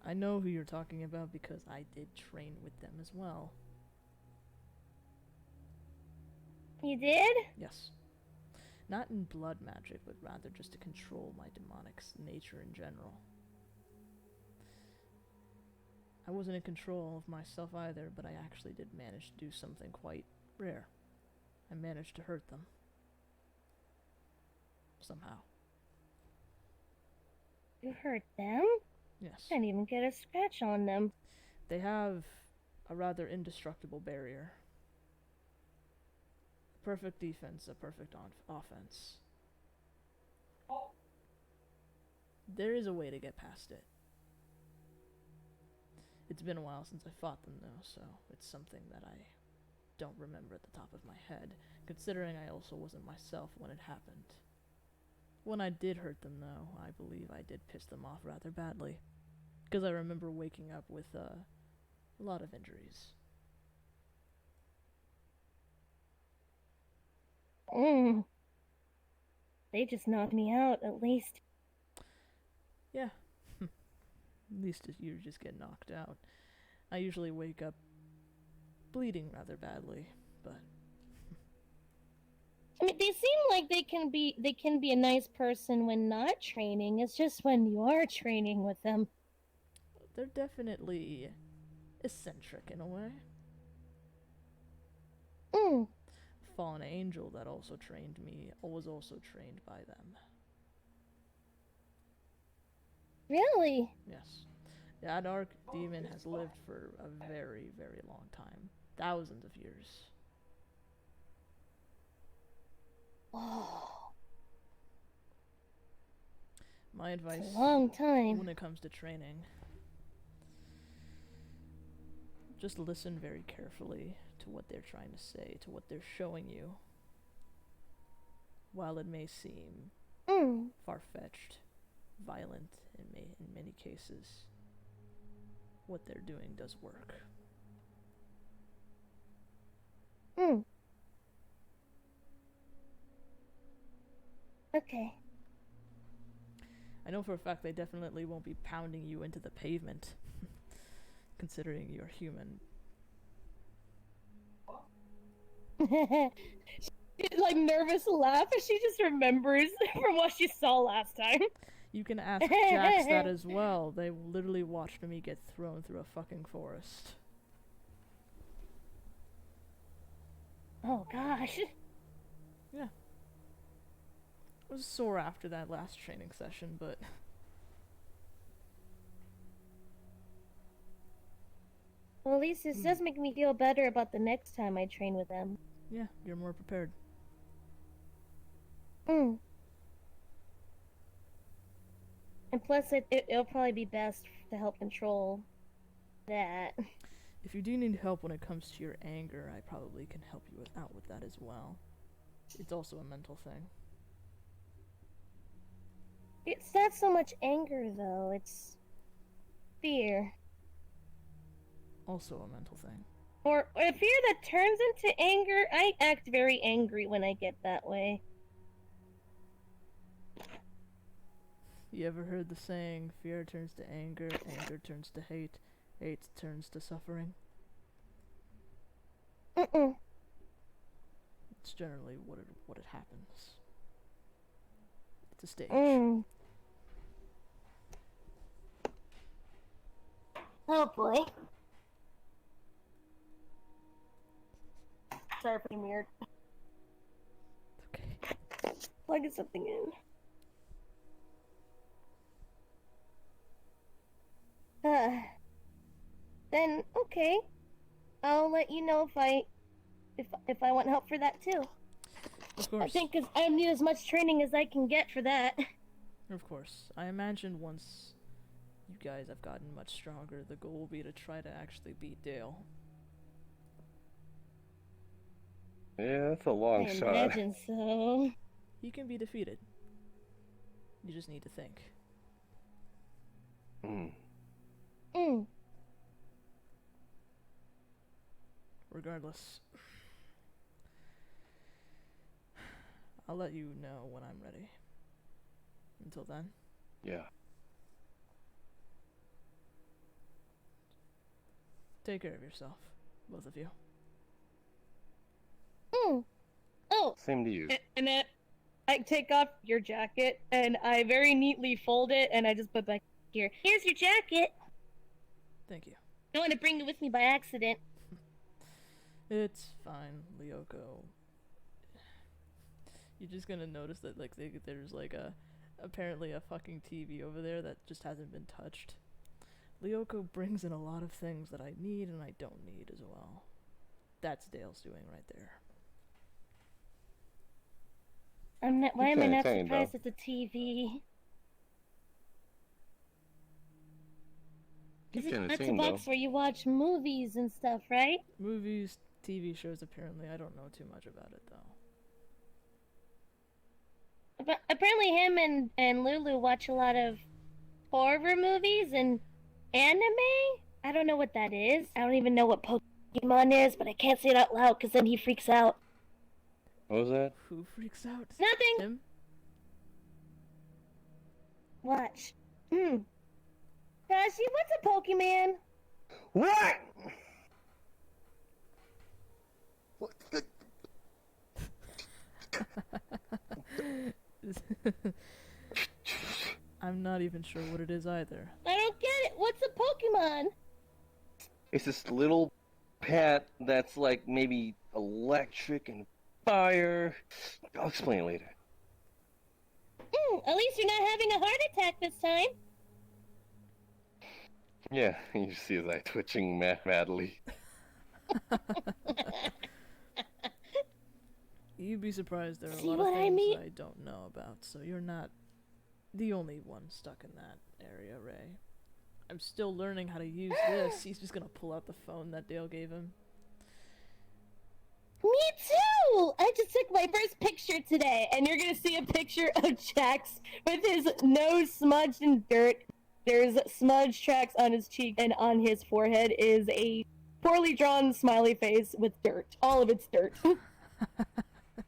Speaker 1: I know who you're talking about because I did train with them as well.
Speaker 3: You did?
Speaker 1: Yes. Not in blood magic, but rather just to control my demonic nature in general. I wasn't in control of myself either, but I actually did manage to do something quite rare. I managed to hurt them. Somehow.
Speaker 3: You hurt them?
Speaker 1: Yes.
Speaker 3: I didn't even get a scratch on them.
Speaker 1: They have a rather indestructible barrier. Perfect defense, a perfect offense. There is a way to get past it. It's been a while since I fought them though, so it's something that I don't remember at the top of my head, considering I also wasn't myself when it happened. When I did hurt them though, I believe I did piss them off rather badly, because I remember waking up with a lot of injuries.
Speaker 3: They just knocked me out, at least.
Speaker 1: At least you just get knocked out. I usually wake up bleeding rather badly, but
Speaker 3: I mean, they seem like they can be a nice person when not training. It's just when you are training with them.
Speaker 1: they're definitely eccentric in a way.
Speaker 3: Mm,
Speaker 1: Fallen angel that also trained me was also trained by them.
Speaker 3: really?
Speaker 1: Yes. That archdemon has lived for a very, very long time. Thousands of years.
Speaker 3: Oh,
Speaker 1: My advice
Speaker 3: it's a long time.
Speaker 1: when it comes to training, just listen very carefully to what they're trying to say, to what they're showing you. While it may seem far-fetched, violent in many cases, what they're doing does work.
Speaker 3: Okay.
Speaker 1: I know for a fact they definitely won't be pounding you into the pavement, considering you're human.
Speaker 3: Like nervous laugh as she just remembers from what she saw last time.
Speaker 1: You can ask Jax that as well. They literally watched me get thrown through a fucking forest.
Speaker 3: Oh gosh.
Speaker 1: Yeah. I was sore after that last training session, but
Speaker 3: Well, at least this does make me feel better about the next time I train with them.
Speaker 1: yeah, you're more prepared.
Speaker 3: And plus, it'll probably be best to help control that.
Speaker 1: If you do need help when it comes to your anger, I probably can help you out with that as well. It's also a mental thing.
Speaker 3: It's not so much anger, though. It's fear.
Speaker 1: Also a mental thing.
Speaker 3: Or a fear that turns into anger. I act very angry when I get that way.
Speaker 1: You ever heard the saying, fear turns to anger, anger turns to hate, hate turns to suffering? It's generally what it happens. It's a stage.
Speaker 3: Oh boy. Sorry for the mirror.
Speaker 1: Okay.
Speaker 3: Plugging something in. Then okay. I'll let you know if I want help for that too.
Speaker 1: Of course.
Speaker 3: I think I need as much training as I can get for that.
Speaker 1: Of course. I imagine once you guys have gotten much stronger, the goal will be to try to actually beat Dale.
Speaker 2: Yeah, that's a long
Speaker 3: I
Speaker 2: shot.
Speaker 3: imagine so.
Speaker 1: He can be defeated. You just need to think. Regardless, I'll let you know when I'm ready. Until then.
Speaker 2: Yeah.
Speaker 1: Take care of yourself, both of you.
Speaker 3: Oh.
Speaker 2: Same to you.
Speaker 3: And then I take off your jacket and I very neatly fold it and I just put back here. Here's your jacket.
Speaker 1: Thank you.
Speaker 3: Don't want to bring it with me by accident.
Speaker 1: It's fine, Lyoko. You're just gonna notice that there's apparently a fucking TV over there that just hasn't been touched. Lyoko brings in a lot of things that I need and I don't need as well. That's Dale's doing right there.
Speaker 3: Why am I not
Speaker 2: entertained,
Speaker 3: surprised
Speaker 2: though.
Speaker 3: at the TV?
Speaker 2: Keep
Speaker 3: That's a
Speaker 2: entertained,
Speaker 3: box
Speaker 2: though.
Speaker 3: where you watch movies and stuff, right?
Speaker 1: Movies, TV shows apparently. I don't know too much about it though.
Speaker 3: But apparently him and Lulu watch a lot of horror movies and anime? I don't know what that is. I don't even know what Pokemon is, but I can't say it out loud because then he freaks out.
Speaker 2: What was that?
Speaker 1: Who freaks out?
Speaker 3: Nothing!
Speaker 1: Him?
Speaker 3: Watch. Tashi, what's a Pokemon?
Speaker 2: What? What?
Speaker 1: I'm not even sure what it is either.
Speaker 3: I don't get it. What's a Pokemon?
Speaker 2: It's this little pet that's like maybe electric and fire. I'll explain later.
Speaker 3: At least you're not having a heart attack this time.
Speaker 2: Yeah, you see his eye twitching madly.
Speaker 1: You'd be surprised there are a
Speaker 3: See
Speaker 1: lot of
Speaker 3: what I
Speaker 1: things
Speaker 3: mean?
Speaker 1: I don't know about, so you're not the only one stuck in that area, Ray. I'm still learning how to use this. He's just gonna pull out the phone that Dale gave him.
Speaker 3: Me too! I just took my first picture today, and you're gonna see a picture of Jax with his nose smudged in dirt. There's smudge tracks on his cheek, and on his forehead is a poorly drawn smiley face with dirt. All of it's dirt.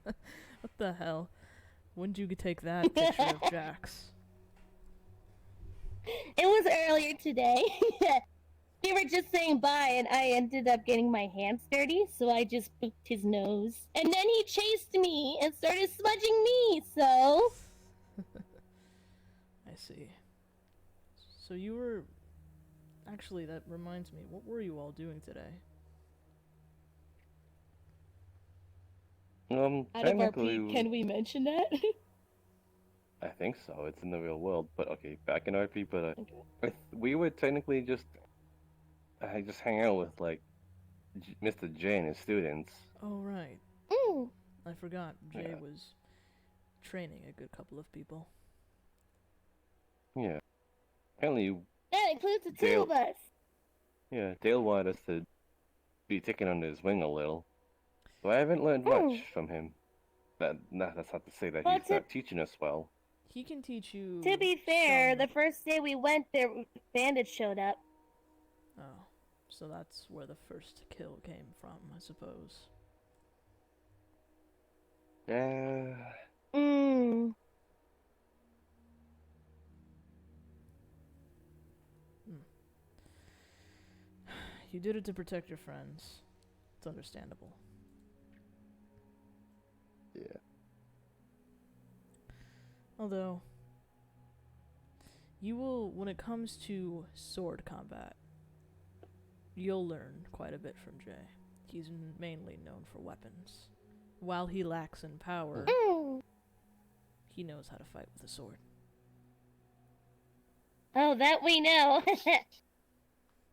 Speaker 1: What the hell? When did you take that picture of Jax?
Speaker 3: It was earlier today. We were just saying bye, and I ended up getting my hands dirty, so I just booped his nose. And then he chased me and started smudging me, so...
Speaker 1: I see. So you were... Actually, that reminds me. What were you all doing today?
Speaker 3: Out of
Speaker 2: Technically,
Speaker 3: RP, can we mention that?
Speaker 2: I think so. It's in the real world, but okay, back in RP. But
Speaker 3: Okay.
Speaker 2: we would technically just hang out with like Mr. J and his students.
Speaker 1: Oh, right.
Speaker 3: Mm.
Speaker 1: I forgot. Jay
Speaker 2: Yeah.
Speaker 1: was training a good couple of people.
Speaker 2: Yeah. Apparently,
Speaker 3: That includes the two
Speaker 2: Dale-
Speaker 3: of us.
Speaker 2: yeah, Dale wanted us to be taken under his wing a little. So I haven't learned much from him. That's not to say that
Speaker 3: Well,
Speaker 2: he's not teaching us well.
Speaker 1: He can teach you...
Speaker 3: To be fair,
Speaker 1: some-
Speaker 3: the first day we went there, bandits showed up.
Speaker 1: Oh, so that's where the first kill came from, I suppose.
Speaker 2: Yeah.
Speaker 3: Mm.
Speaker 1: You did it to protect your friends. It's understandable.
Speaker 2: Yeah.
Speaker 1: Although, you will, when it comes to sword combat, you'll learn quite a bit from Jay. He's mainly known for weapons. While he lacks in power,
Speaker 3: Mm.
Speaker 1: he knows how to fight with a sword.
Speaker 3: Oh, that we know.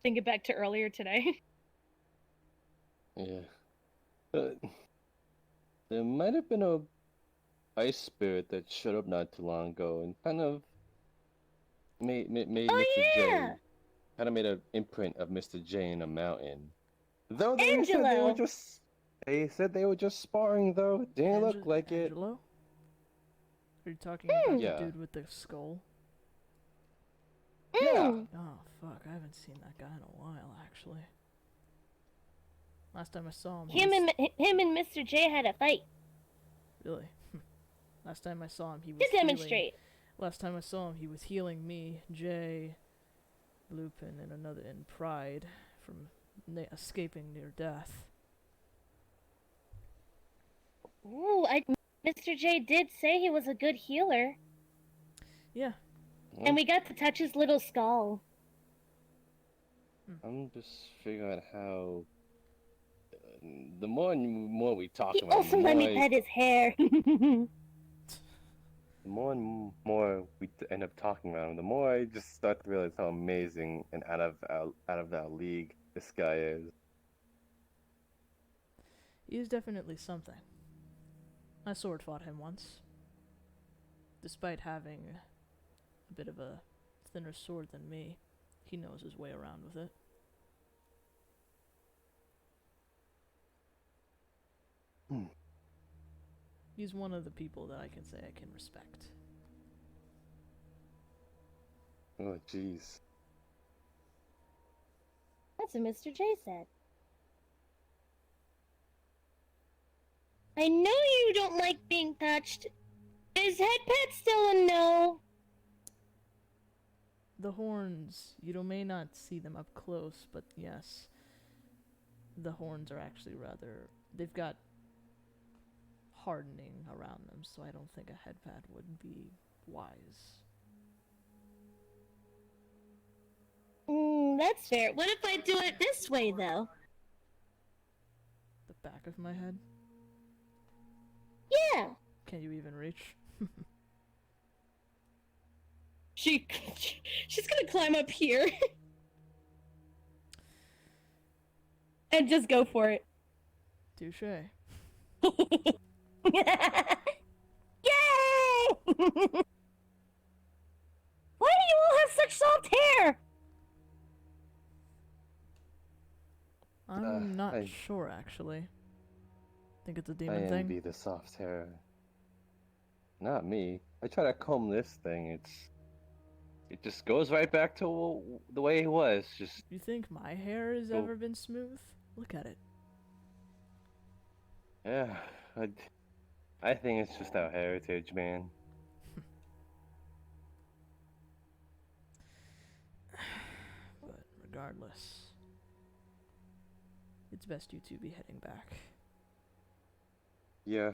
Speaker 3: Thinking back to earlier today.
Speaker 2: Yeah. There might have been a ice spirit that showed up not too long ago and kind of made
Speaker 3: Oh,
Speaker 2: Mr. J
Speaker 3: yeah!
Speaker 2: kind of made an imprint of Mr. J in a mountain. Though they said
Speaker 3: Angelo!
Speaker 2: they were just sparring though. Didn't look like it.
Speaker 1: Angelo? Are you talking about
Speaker 2: Yeah.
Speaker 1: the dude with the skull?
Speaker 2: Yeah.
Speaker 3: Mm.
Speaker 1: Oh, fuck, I haven't seen that guy in a while, actually. Last time I saw him,
Speaker 3: Him and Mr. J had a fight
Speaker 1: Really? Last time I saw him, he was
Speaker 3: to
Speaker 1: healing.
Speaker 3: demonstrate.
Speaker 1: Last time I saw him, he was healing me, Jay, Lupin, and Pride from escaping near death.
Speaker 3: Ooh, Mr. J did say he was a good healer.
Speaker 1: Yeah.
Speaker 3: And we got to touch his little skull.
Speaker 2: I'm just figuring out how. The more and more we talk
Speaker 3: He
Speaker 2: about,
Speaker 3: also let me pet his hair.
Speaker 2: the more and more we end up talking about him, the more I just start to realize how amazing and out of our league this guy is.
Speaker 1: He is definitely something. I sword fought him once. Despite having a bit of a thinner sword than me, he knows his way around with it. He's one of the people that I can say I can respect.
Speaker 2: Oh, jeez.
Speaker 3: That's what Mr. J said. I know you don't like being touched. Is head pet still a no?
Speaker 1: The horns, you may not see them up close, but yes, the horns are actually rather... They've got hardening around them, so I don't think a head pad would be wise.
Speaker 3: That's fair. What if I do it this way, though?
Speaker 1: The back of my head?
Speaker 3: Yeah.
Speaker 1: Can you even reach?
Speaker 3: She's gonna climb up here. And just go for it.
Speaker 1: Touche.
Speaker 3: Yay! Why do you all have such soft hair?
Speaker 1: I'm not
Speaker 2: I-
Speaker 1: sure, actually. Think it's a
Speaker 2: I
Speaker 1: demon
Speaker 2: envy
Speaker 1: thing?
Speaker 2: the soft hair. Not me. I try to comb this thing. It just goes right back to the way it was. Just
Speaker 1: You think my hair has
Speaker 2: Oh.
Speaker 1: ever been smooth? Look at it.
Speaker 2: yeah. I think it's just our heritage, man.
Speaker 1: But regardless, it's best you two be heading back.
Speaker 2: Yeah.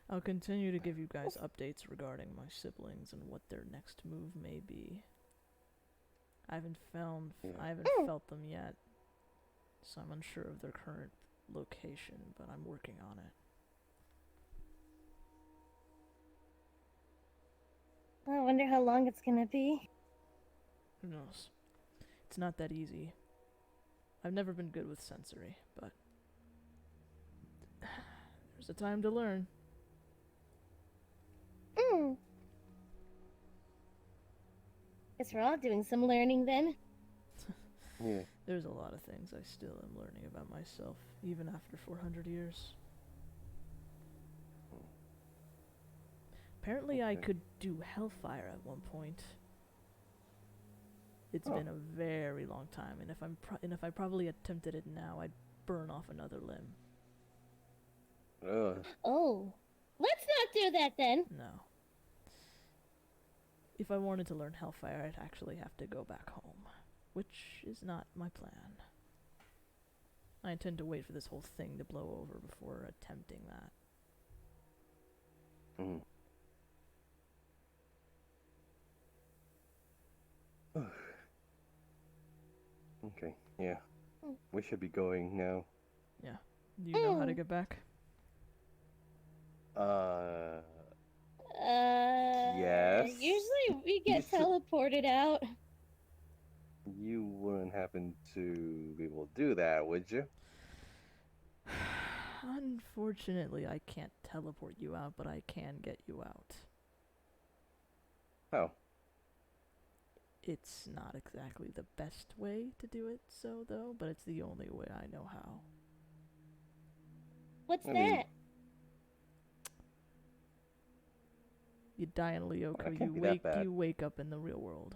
Speaker 1: I'll continue to give you guys updates regarding my siblings and what their next move may be. I haven't felt them yet, so I'm unsure of their current location, but I'm working on it.
Speaker 3: I wonder how long it's gonna be.
Speaker 1: Who knows? It's not that easy. I've never been good with sensory, but there's a time to learn.
Speaker 3: Guess we're all doing some learning then.
Speaker 2: Yeah.
Speaker 1: There's a lot of things I still am learning about myself, even after 400 years. Apparently I
Speaker 2: Okay.
Speaker 1: could do hellfire at one point. It's
Speaker 2: Oh.
Speaker 1: been a very long time, and if I probably attempted it now, I'd burn off another limb.
Speaker 2: Ugh.
Speaker 3: Oh. Let's not do that then.
Speaker 1: No. If I wanted to learn hellfire, I'd actually have to go back home, which is not my plan. I intend to wait for this whole thing to blow over before attempting that.
Speaker 2: Mm. Okay. Yeah. We should be going now.
Speaker 1: Yeah. Do you know how to get back?
Speaker 2: Yes.
Speaker 3: Usually we get
Speaker 2: You should-
Speaker 3: teleported out.
Speaker 2: You wouldn't happen to be able to do that, would you?
Speaker 1: Unfortunately, I can't teleport you out, but I can get you out.
Speaker 2: Oh.
Speaker 1: It's not exactly the best way to do it, though, but it's the only way I know how.
Speaker 3: What's
Speaker 2: I mean-
Speaker 3: that?
Speaker 1: You die in Lyoko,
Speaker 2: That can't be that bad.
Speaker 1: you wake up in the real world.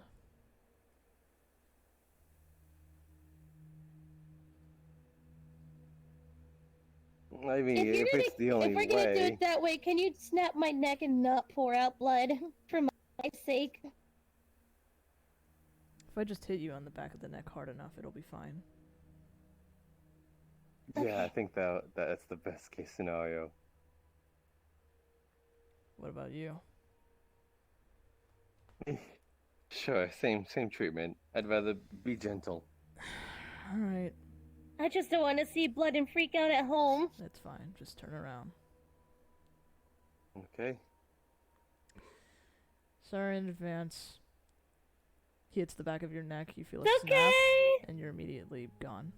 Speaker 2: I mean, if it's the only
Speaker 3: if we're gonna do
Speaker 2: way.
Speaker 3: it that way, can you snap my neck and not pour out blood for my sake?
Speaker 1: If I just hit you on the back of the neck hard enough, it'll be fine.
Speaker 2: Yeah, I think that's the best case scenario.
Speaker 1: What about you?
Speaker 2: Sure, same treatment. I'd rather be gentle.
Speaker 1: Alright,
Speaker 3: I just don't want to see blood and freak out at home.
Speaker 1: that's fine. Just turn around.
Speaker 2: Okay.
Speaker 1: Sorry in advance. He hits the back of your neck, you feel a
Speaker 3: It's
Speaker 1: snap,
Speaker 3: okay.
Speaker 1: and you're immediately gone.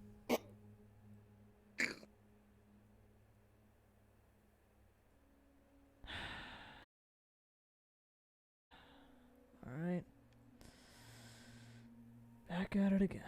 Speaker 1: Alright. Back at it again.